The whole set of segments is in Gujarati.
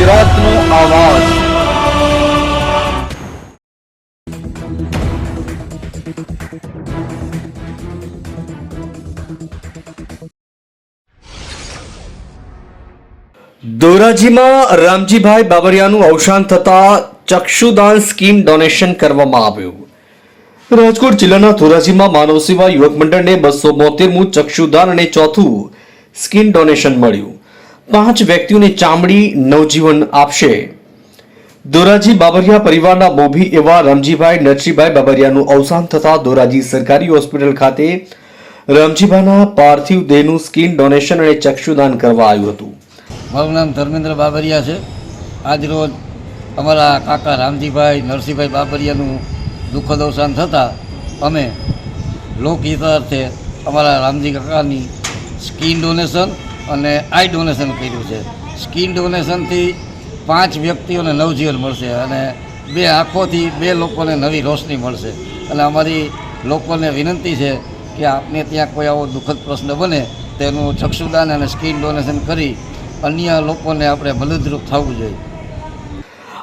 ગુજરાતનો આવાજ। ધોરાજીમાં રામજીભાઈ બાબરિયાનું અવસાન થતા ચક્ષુદાન સ્કીમ ડોનેશન કરવામાં આવ્યું। રાજકોટ જિલ્લાના ધોરાજીમાં માનવ સેવા યુવક મંડળને 272મું ચક્ષુદાન અને ચોથું સ્કીન ડોનેશન મળ્યું। 5 વ્યક્તિઓને ચામડી નવજીવન આપશે। ધોરાજી બાબરિયા પરિવારના મોભી એવા રામજીભાઈ નરસિંહભાઈ બાબરિયાનું અવસાન થતા ધોરાજી સરકારી હોસ્પિટલ ખાતે રામજીભાઈના પાર્થિવ દેહનું સ્કીન ડોનેશન અને ચક્ષુદાન કરવા આવ્યું હતું। મારું નામ ધર્મેન્દ્ર બાબરિયા છે। આજ રોજ અમારા કાકા રામજીભાઈ નરસિંહભાઈ બાબરિયાનું દુઃખદ અવસાન થતાં અમે લોકહિતાર્થે અમારા રામજી કાકાની સ્કીન ડોનેશન અને આઈ ડોનેશન કર્યું છે। સ્કીન ડોનેશનથી 5 વ્યક્તિઓને નવજીવન મળશે અને 2 આંખોથી 2 લોકોને નવી રોશની મળશે। અને અમારી લોકોને વિનંતી છે કે આપને ત્યાં કોઈ આવો દુઃખદ પ્રશ્ન બને તેનું ચક્ષુદાન અને સ્કીન ડોનેશન કરી અન્ય લોકોને આપણે મદદરૂપ થવું જોઈએ।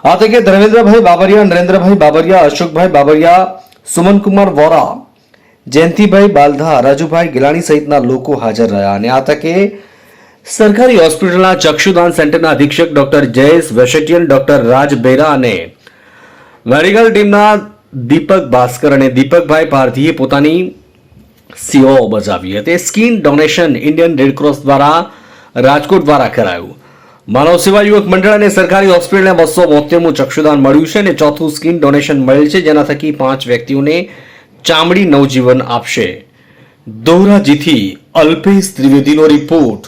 આ તકે ધર્મેન્દ્રભાઈ બાબરિયા, નરેન્દ્રભાઈ બાબરિયા, અશોકભાઈ બાબરિયા, સુમનકુમાર વોરા, જયંતિભાઈ બાલધા, રાજુભાઈ ગિલાણી સહિતના લોકો હાજર રહ્યા। અને આ તકે સરકારી હોસ્પિટલના ચક્ષુદાન સેન્ટરના અધિક્ષક ડોક્ટર જયેશ વેશેટિયન, ડોક્ટર રાજ બેરા અને મેડિકલ ટીમના દીપક ભાસ્કર અને દીપકભાઈ પારધીએ પોતાની સેવાઓ બજાવી હતી। સ્કીન ડોનેશન ઇન્ડિયન રેડક્રોસ દ્વારા રાજકોટ દ્વારા કરાયું। માનવ સેવા યુવક મંડળ અને સરકારી હોસ્પિટલને 272મું ચક્ષુદાન મળ્યું છે અને ચોથું સ્કીન ડોનેશન મળેલ છે, જેના થકી 5 વ્યક્તિઓને ચામડી નવજીવન આપશે। ધોરાજીથી અલ્પેશ ત્રિવેદીનો રિપોર્ટ।